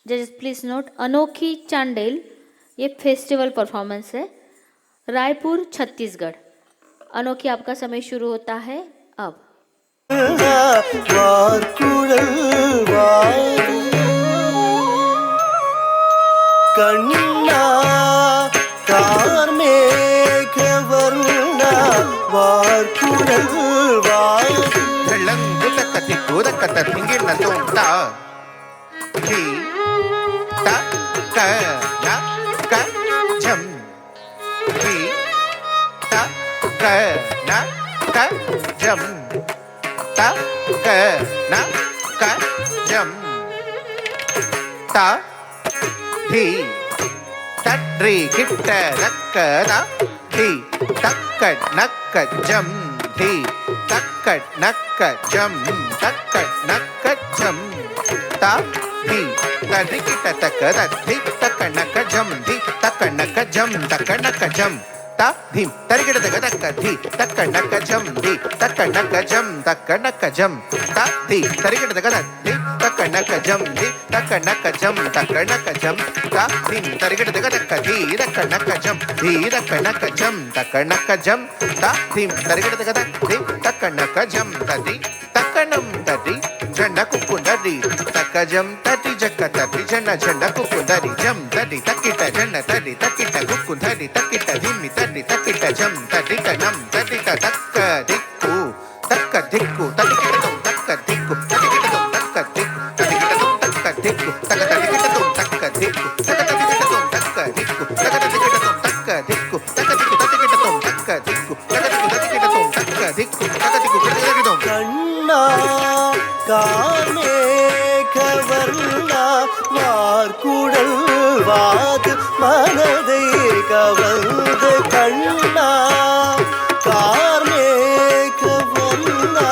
जजेस please note, अनोखी चांडेल ये फेस्टिवल परफॉर्मेंस है, रायपुर छत्तीसगढ़। अनोखी आपका समय शुरू होता है अब। கண்ணா கார்மேக வர்ணா வார்குழல் வெள்ளங்குதக்கத்தி கூதக்கத்த திங்கின தோண்டா ஹி த க ய க ஜம் ஹி த க ந க ஜம் த க ந க ஜம் த ஹி தட்ரி கிட்ட நக்கத ஹி தக்க நக்க ஜம் ஹி தக்க நக்க ஜம் தக்க நக்க ஜம் த ஹி தட்ரி கிட்ட தக்க தத்தி தக்க நக்க ஜம் ஹி தக்க நக்க ஜம் தக்க நக்க ஜம் த தீம் தரிகிட தக தக்க தி தக்க நக்க ஜம் தி தக்க நக்க ஜம் தக்க நக்க ஜம் த தி தரிகிட தக தி தக்க நக்க ஜம் தி தக்க நக்க ஜம் தக்க நக்க ஜம் த தீம் தரிகிட தக தக்க தி தக்க நக்க ஜம் தி தக்க நக்க ஜம் தக்க நக்க ஜம் த தீம் தரிகிட தக தி தக்க நக்க ஜம் ததி தக்கணம் ததி ஜன குக்குந்தரி தக்க ஜம் ததி ஜக்க ததி ஜன ஜன குக்குந்தரி ஜம் ததி தக்கிட்ட ஜன ததி தக்கிட்ட குக்குந்தரி தக்கிட்ட திம்மி தடி தக்கிட்ட ஜம் தடி கணம் தடி தக்க திக்கு தக்க திக்கு தடி கிட்டதும் தக்க திக்கு தடி கிட்டதும் தக்க திக்கு தடி கிட்டதும் தக்க திக்கு தக்க தடி கிட்டதும் தக்க திக்கு தக்க தடி கிட்டதும் தக்க திக்கு தக்க தடி கிட்டதும் தக்க திக்கு தக்க திக்கு தடி கிட்டதும் தக்க திக்கு தக்க திக்கு தடி கிட்டதும் தக்க திக்கு தக்க திக்கு தடி கிட்டதும் கண்ணா கார்மேக வர்ணா வார்குழல் வாது மனதை கவர்ந்த கண்ணா கார்மேக வர்ணா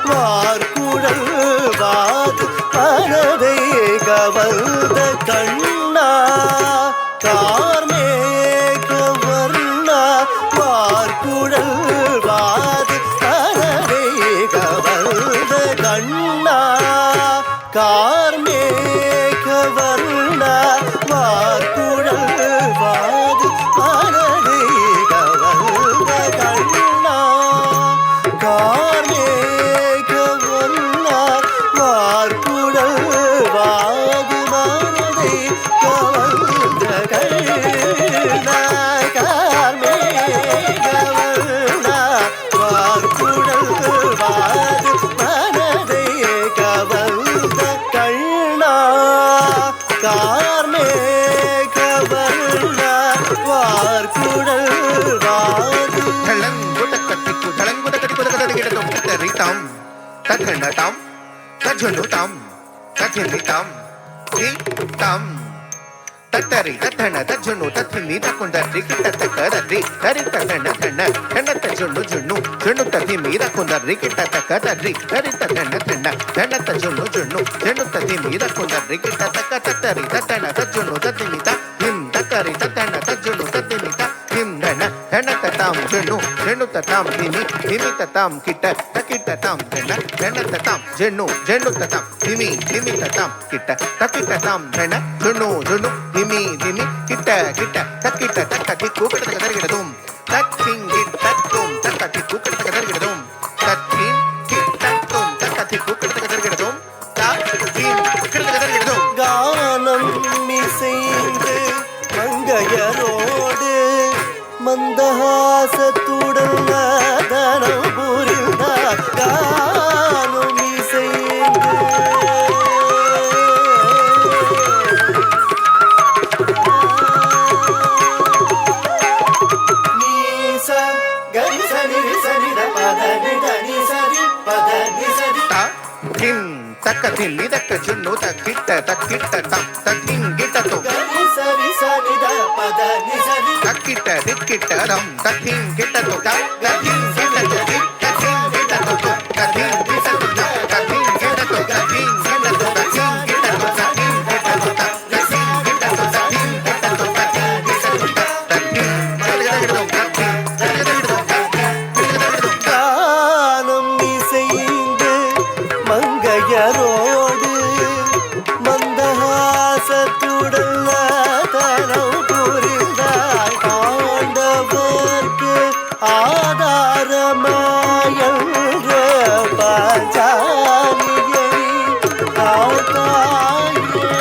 வார்குழல் வாது மனதை கவர்ந்த கண்ணா கார்மேக வர்ணா வார்குழல் வாது மனதை கவர்ந்த கண்ணா கார்மேக வர்ணா வார்குழல் வாது மனதை கவர்ந்த கண்ணா கார்மேக வர்ணா வார்குழல் வாது மனதை கவர்ந்த கண்ணா கார்மேக வர்ணா வார்குழல் வாது மனதை கவர்ந்த கண்ணா கார்மேக வர்ணா வார்குழல் வாது தளங்குதக்கத்திக்கு தளங்குதக்கத்திக்கு தக்கதடி கிட்டதும் தரிதாம் தக்கணதாம் தஜனுதாம் தஜனிதாம் தி தாம் தத்தரி தத்தன தஜனு தத்திமி தக்குந்தரி கிட்ட தக்கதரி தரி தத்தன தன தன தஜனு ஜுன்னு ஜுன்னு தத்திமி தக்குந்தரி கிட்ட தக்கதரி தரி தத்தன தன தன தஜனு ஜுன்னு ஜுன்னு தத்திமி தக்குந்தரி கிட்ட தக்க தத்தரி தத்தன தஜனு தத்திமி த ஹிம் தத்தரி தத்தன தஜனு தத்திமி த ஹிம் தன தன தத்தாம் ஜுன்னு ஜுன்னு தத்தாம் திமி திமி தத்தாம் கிட்ட தக்கிட்ட தாம் தன தன தத்தாம் ஜுன்னு ஜுன்னு தத்தாம் திமி திமி தத்தாம் கிட்ட தக்கிட்ட தாம் தன ஜுன்னு ஜுன்னு திமி திமி கிட்ட கிட்ட தக்கிட்ட தக்க திக்கு கிட்ட தருகிடதும் தக்கிங் கிட்டத்தும் தக்க திக்கு கிட்ட தருகிடதும் தக்கிங் கிட்டத்தும் தக்க திக்கு கிட்ட தருகிடதும் தக்கிங் கிட்ட தருகிடதும் கானம் இசைந்து மங்கையரோடு மந்தஹாசத்துடன் தனம் புரிந்தார் கானம் இசைந்து நீச கரிச நிரிசனித பத நிதனி சரி பத நிசரி தக்கிங் தக்க தில்லி தக்க ஜுன்னு தக்கிட்ட தக்கிட்ட தம் தக்கிங் கிட்டத்தும் சரி சரித பத நிசரி தக்கிட்ட திக்கிட்ட தம் தக்கிங் கிட்டத்தும் தக்கிங் கிட்டத்தும் தக்கிங் கிட்டத்தும் தக்கிங் கிட்டத்தும் தக்கிங் கிட்டத்தும் தக்கிங் கிட்டத்தும் தக்கிங் கிட்டத்தும் தக்கிங் கிட்டத்தும் தக்கிங் கிட்டத்தும் தக்கிங் கிட்டத்தும் தக்கிங் கிட்டத்தும் தக்கிங் கானம் இசைந்து மங்கையரோடு மந்தஹாச உடல்நலம் புரிந்தாய் ஆண்டவர்க்கு ஆதாரமாயன்ற பாஞ்சாலியை காத்தாயே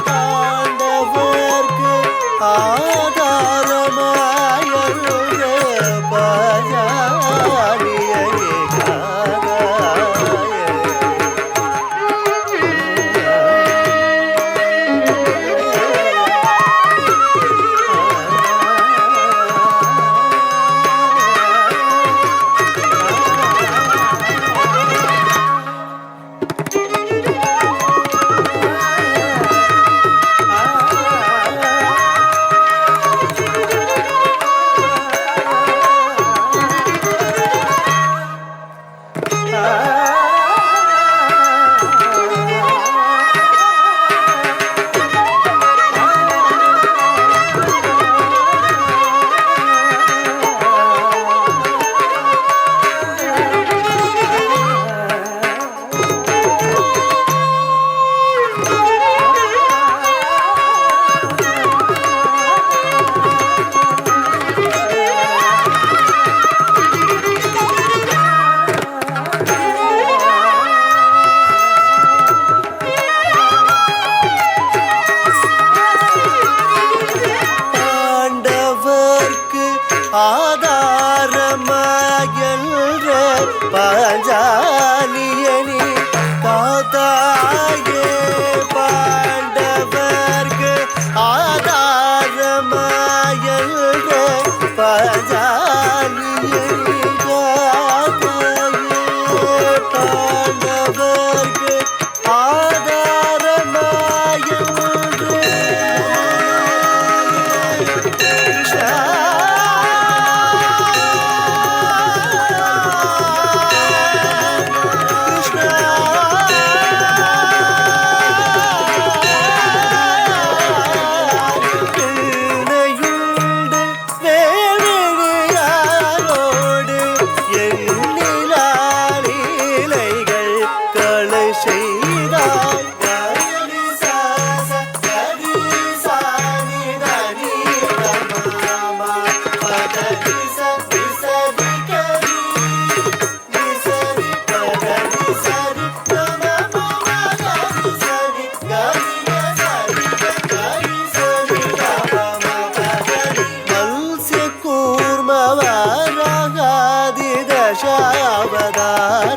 பாண்டவர்க்கு ஆதாரமாயன்ற பாஞ்சாலியை ஆதாரமாயன்ற பாஞ்சாலியனி காத்தாயே பாண்டவர்க்கு ஆதாரமாயன்ற பாஞ்சாலியனி காத்தாயே பாண்டவர்க்கு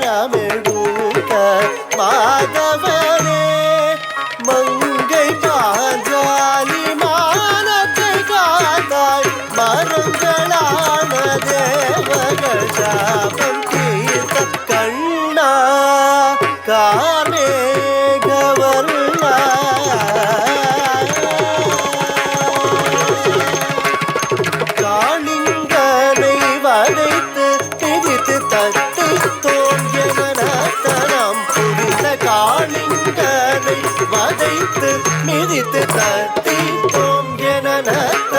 அவதாரமெடுத்த மாதவனே மங்கை பாஞ்சாலி மானத்தை காத்தாய் மரங்களான தேவர்கள் சாபம் தீர்த்த கண்ணா கார்மேகவர்ணா காளிங்கனை வதைத்து பிடித்து தட்டி தோன்றியமனத்தனம் புரிந்த காளிங்கனை வதைத்து மிதித்து தட்டி தோன்றியனத்த